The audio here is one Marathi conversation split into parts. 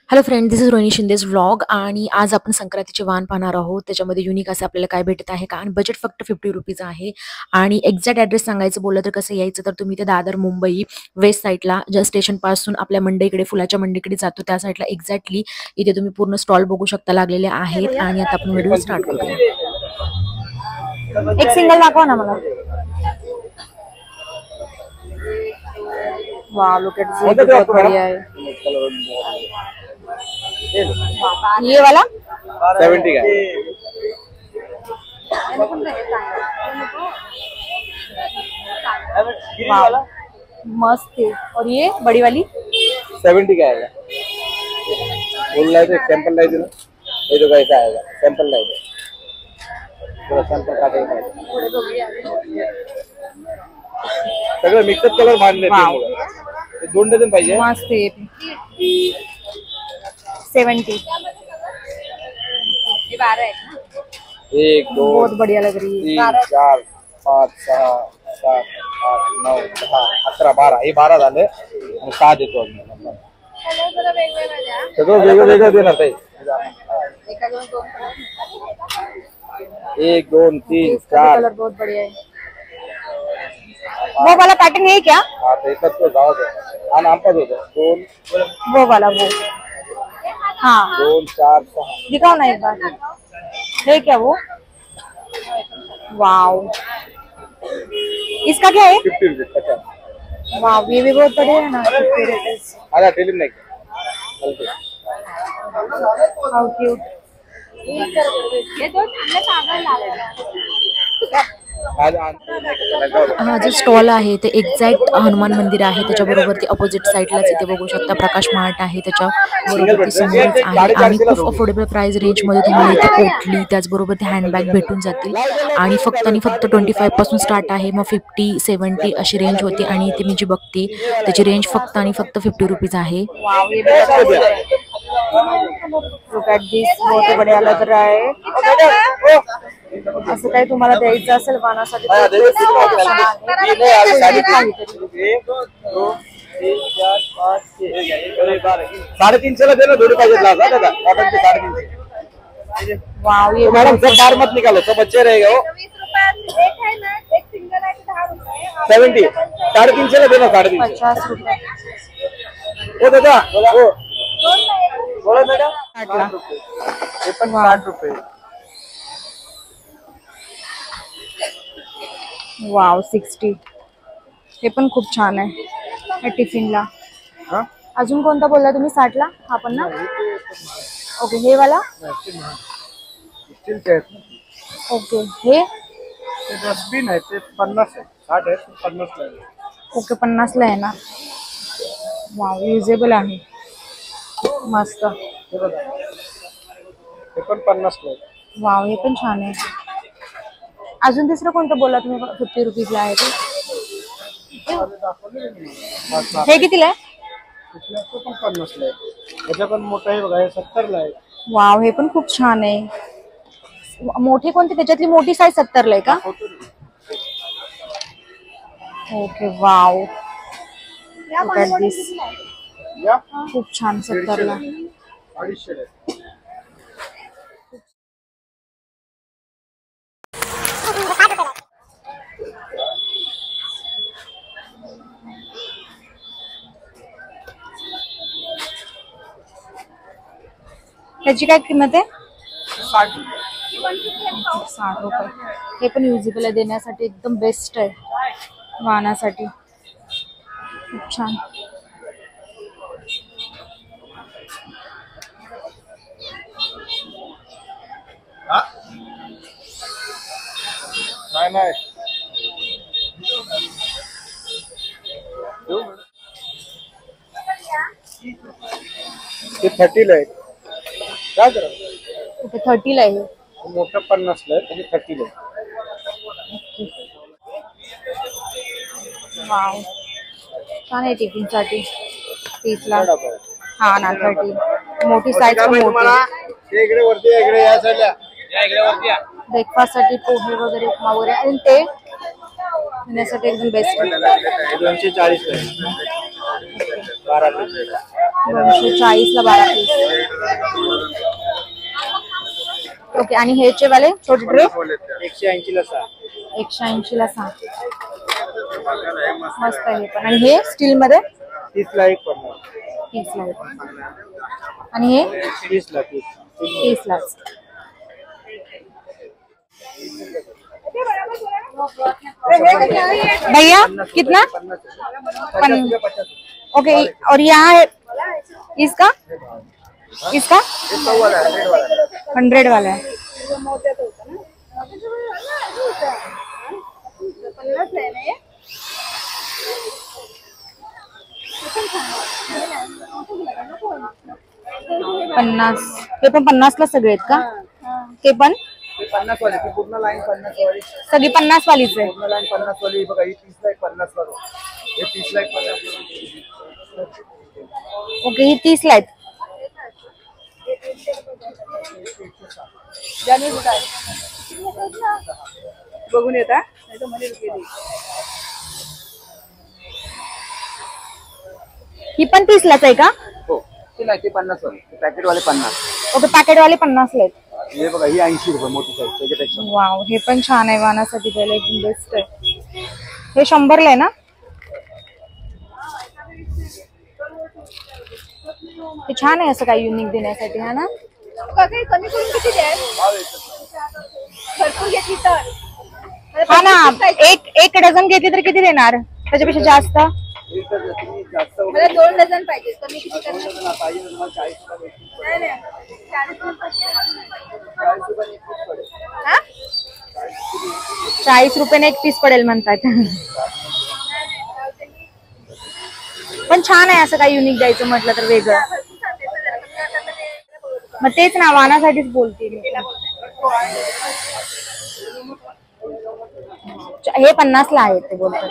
Hello friend, this is Rohini Shinde's vlog आणि आज आपण संक्रांतीचे वाण पाहणार आहोत. त्याच्यामध्ये युनिक असं आपल्याला काय भेटत आहे का आणि बजेट फक्त 50 रुपीज आहे. आणि एक्झॅक्ट ॲड्रेस सांगायचं बोललं तर कसं यायचं, तर तुम्ही ते दादर मुंबई वेस्ट साईडला ज्या स्टेशनपासून आपल्या मंडईकडे फुलाच्या मंडईकडे जातो त्या साईडला एक्झॅक्टली इथे तुम्ही पूर्ण स्टॉल बघू शकता लागलेले आहेत. आणि आता आपण व्हिडिओ स्टार्ट करूया. एक सिंगल दाखवा ना मला. वाह, लुक एट दिस, बहुत बढ़िया है। ये वाला 70 का है। वाह, मस्त है। और ये बड़ी वाली 70 का आएगा। फुल लाइट है, सैंपल लाइट है ना, ये तो कैसा आएगा, सैंपल लाइट है, थोड़ा सैंपल काटेगा, सगळं मिक्सअप कलर मारले ते 2 डझन पाहिजे। मस्त है। 70 ये 12 है ना। 1 2 बहुत बढ़िया लग रही है। 3 4 5 6 7 8 9 10 11 12 हे 12 झाले आणि 6 देतो आपण। सगळं वेगळं वेगळं देणार ताई। 1 2 3 4 कलर बहुत बढ़िया है। वो वाला पैटर्न है क्या? हाँ तो एकच तो जाओ दे हा नाम पर होता 2 वो वाला वो, हाँ 2 4 6 दिखाओ ना एक बार, है क्या वो? वाओ, इसका क्या है? 50 रुपये 50। वाह, ये भी बहुत बढ़िया है ना। 50 रुपीज। आधा टेलिम नाही हलके हाउ क्यूट। ये तो ठंडा सागर लागला। आज हा जो स्टॉल आहे ते एक्झॅक्ट हनुमान मंदिर आहे, त्याच्याबरोबर ती अपोजिट साईडलाच इथे बघू शकता प्रकाश मार्ट आहे, त्याच्याबरोबर ती समोरच आहे. आणि खूप अफोर्डेबल प्राइस रेंजमध्ये तुम्हाला इथे ओटली त्याचबरोबर ते हँडबॅग भेटून जातील. आणि फक्त 25 पासून स्टार्ट आहे, मग 50 70 अशी रेंज होती. आणि इथे मी जी बघते त्याची रेंज फक्त 50 रुपीज आहे. वाओ, ये भी लुक एट दिस, बहुत ही बढ़िया लग रहा है। असं काही तुम्हाला द्यायचं असेल वाणासाठी तर साडेतीनशेला दे ना, दोनों पाहिजे दादा कॉटन के 350। वाओ, ये मैडम सब बार मत निकालो, सब अच्छे रहेगा वो। 70 350 देना, 350 50 रुपये। वो दादा वो बोला मैडम 60 रुपये, हे पण 60 रुपये। वाव 60, हे पण खूप छान आहे टिफिनला। अजून कोणता बोलला तुम्ही? 60 ला हा पण ना? ओके, हे वाला स्टील के ओके, हे डस्टबिन आहे ते 50 आहे, 60 आहे 50 ला आहे। ओके, 50 ला आहे ना। वाव, युजेबल आहे, मस्त। हे पण 50 ला आहे। वाव, हे पण छान आहे। अजून दुसरं कोणतं बोलला तुम्ही 50 रुपीजला आहे ते? हे कितीला आहे? तो पण 50 ला आहे, याचा पण मोठा आहे बघा, हे 70 ला आहे। वाव, हे पण खूप छान आहे। मोठी कोणती त्याच्यातली मोठी साईज 70 ला आहे का? Okay, wow, look at this, खूप छान 70 ला। 250 ला आहे। त्याची काय किंमत आहे? 60 रुपये। हे पण युजेबल आहे, देण्यासाठी एकदम बेस्ट आहे वाहनासाठी, खूप छान। नाही ते 30 ला आहे, काय करा ओके, 30 ला आहे। मोठं 50 ला आहे, त्याची 30 ला आहे। वाव, छान आहे टिफिन साठी 30 ला। हा ना, 30 मोठी साईज पण मोठी आहे। इकडे वरती इकडे या साईडला या, इकडे वरती या। ब्रेकफास्ट साठी पोहे वगैरे, उपमा वगैरे, आणि ते देण्यासाठी एकदम बेस्ट आहे। 240 ला आहे, 12 रुपये। 240 ला 12 पीस. ओके. आणि ह्याचे वाले छोटे ट्रे 180 ला 6. 180 ला 6. मस्त आहे पण. आणि हे स्टील मध्ये 30 ला 1 पडणार. 30 ला 1. आणि हे 30 ला 30 ला. भैया कितना? ओके. और यहाँ है इसका 100 वाला है. पन्नास. हे पण 50 ला सगळे आहेत का? ते पण 50 वाली. ती पूर्ण लाईन 50 वाली. सगळी 50 वालीच आहे. पूर्ण लाईन 50 वाली. बघा ही 30 ला 1 50 वाली. हे 30 ला 1 50. ओके. ही 30 ला आहेत. बघून येता. ही पण 30 लाच आहे का? हो. ती नाही, ती 50 वाली. पॅकेट वाले 50. ओके. पॅकेट वाले 50 ला आहेत. हे बघा ही 80 रुपये मोठी साईज त्याच्यापेक्षा. वाव. हे पण छान आहे वाणासाठी द्यायला एकदम बेस्ट आहे. हे 100 ला आहे ना? हे छान आहे असं काही युनिक देण्यासाठी. हा ना. कमी करून किती द्याल? भरपूर घेतली तर. हा ना. एक डझन घेतली तर किती देणार? त्याच्यापेक्षा जास्त? मला 2 डझन पाहिजे. कमी किती करणार? नाही, नाही. 40 रुपयाने एक पीस पडेल म्हणतात. पण छान आहे असं काही युनिक द्यायचं म्हटलं तर वेगळं. मग तेच ना, वाणासाठीच बोलते मी. हे 50 ला आहे ते बोलतात.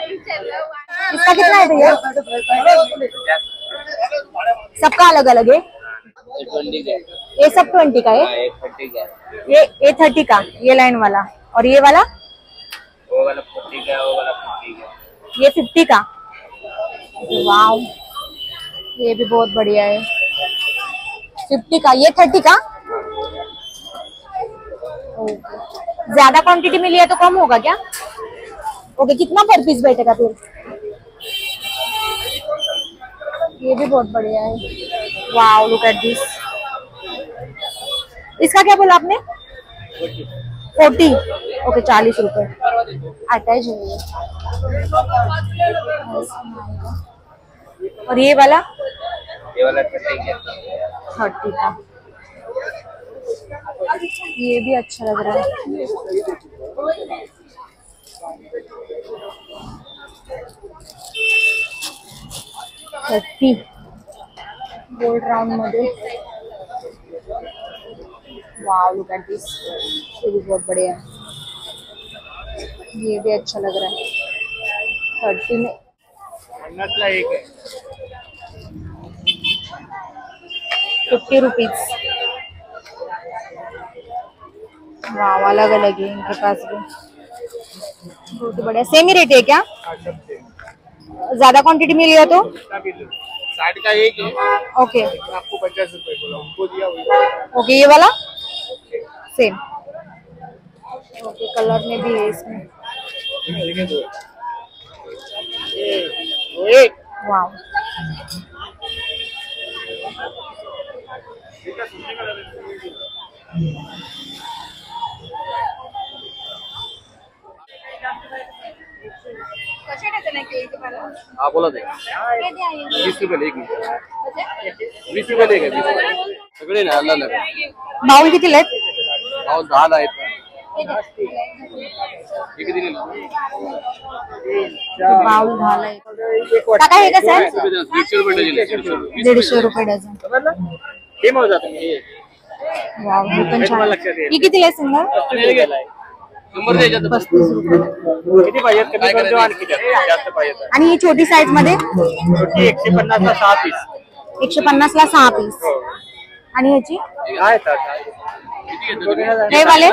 इसका कितना है भैया? सबका अलग अलग है. ये सब 20 का है. ये 30 का. ये लाइन वाला. और ये वाला? वो वाला 40 का. वो वाला 50 का. ये 50 का. वाव. ये भी बहुत बढ़िया है. 50 का. ये 30 का. ज्यादा क्वांटिटी मिली है तो कम होगा क्या? ओके. कितना पर पीस बैठेगा फिर? ये भी बहुत बढ़िया है. वाव. Look at this. इसका क्या बोला आपने? 40. ओके. 40 रुपए. अटैच है ये. और ये वाला 30 का. 30 का. ये भी अच्छा लग रहा है. गोल्ड राउंड मध्ये. वाव. Look at this. ये भी बहुत बढ़िया है. ये भी अच्छा लग रहा है. 30 में 50 ला 1 है. 50 रुपीज. वाव. अलग अलग है इनके पास भी. बहुत बढ़िया. सेम ही रेट है क्या? ज्यादा क्वांटिटी मिली है तो 60 का 1 है. ओके. आपको 50 रुपए बोला. उनको दिया. ओके. ये वाला सेम. ओके. कलर में भी है इसमें. वाव. कसे डझन आहे केळी तुम्हाला? हाँ बोला दे. 20 रुपये लेगी. 20 रुपये लेगे. सगळे ना अलग अलग. बाउल कितीला आहेत? और 10 ला आहेत. हे किती दिले? बाउल 10 ला आहे. काका हे कसं आहे? 20 रुपये डझन. 150 रुपये डझन. हे मग जातं हे. वाव. हे पण छान. ही कितीला आहे सिंगल? नंबर द्यायचा. 35 रुपये. किती पाहिजे? कमी करतो आणखी जास्त पाहिजे. आणि ही छोटी साईज मध्ये छोटी 150 ला 6 पीस. 150 ला 6 पीस. आणि ह्याची आहे हे वाले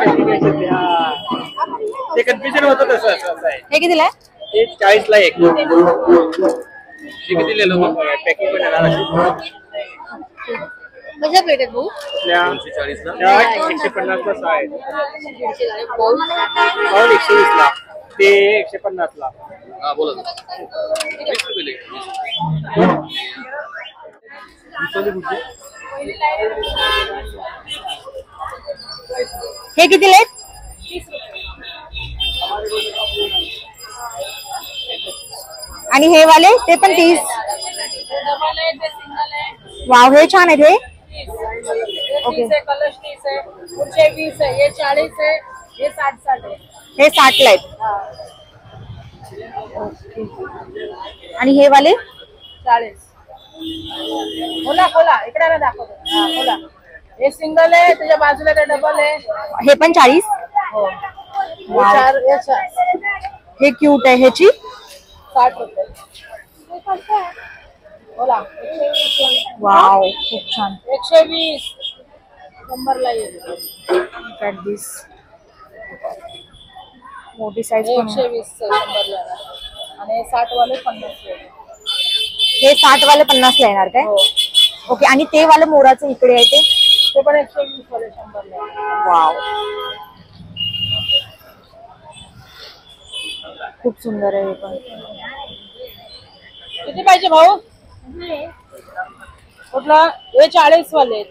ते कन्फ्युजन होतं तसं आहे. हे कितीला आहे? हे 40 ला 1. हे किती लिहिलं पॅकिंग पण येणार. कशा प्लेट आहेत भाऊ? 240 ला 150 ला 6 आहेत. पाऊल 120 ला ते 150 ला. हा बोला ना. 20 रुपये लेट. हे किती लेट? आणि हे वाले ते पण 30. वाव, हे छान आहेत हे. ओके, कलश 30 आहे, पुढचे 20 आहे, हे 40 आहे, हे 60 आहे. हे 60 ला आहेत. ओके. आणि हे वाले 40. खोला खोला, इकडे ना दाखवतो. हा खोला. हे सिंगल आहे, त्याच्या बाजूला ते डबल आहे. हे पण 40. हो. वाव. हे क्यूट आहे. ह्याची 60 रुपये. बोला. वाव, खूप छान. 120. 100 ला येईल. मोठी साईज हे पण आहे. 120 100 ला आणि हे 60 वाले 50 ला. हे 60 वाले 50 ला येणार काय? हो. ओके. आणि ते वाले मोराचं इकडे आहे ते ते पण 120 वाले 100 ला. वाव, खूप सुंदर आहे हे पण. किती पाहिजे भाऊ? कुठला? हे 40 वाले आहेत.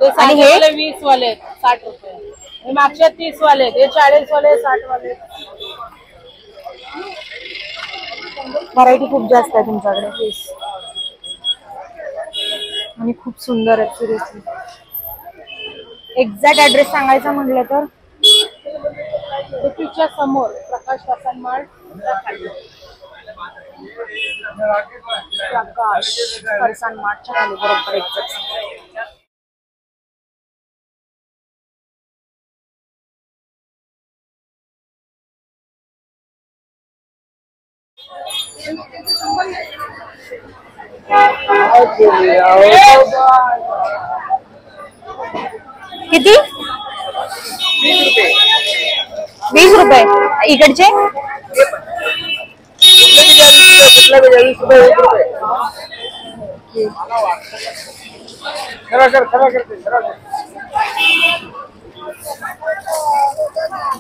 ते आणि हे? 20 वाले आहेत, 60 रुपये. हे मागचे 30 वाले आहेत, हे 40 वाले 60 वाले. व्हरायटी खूप जास्त आहे तुमच्याकडे आणि खूप सुंदर आहे. सिरियसली एक्झॅक्ट ऍड्रेस सांगायचा म्हटलं तर तिच्या समोर प्रकाश वासन मार्ट. प्रकाश फरसान मार्टच्या खाली बरोबर एक्झॅक्ट. किती? 20 रुपये. इकडचे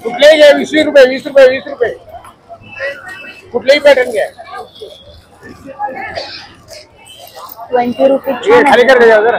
कुठलेही घ्या 20 रुपये 20 रुपये 20 रुपये. कुठलेही पॅटर्न घ्या. 20 रुपये. खाली कर जरा.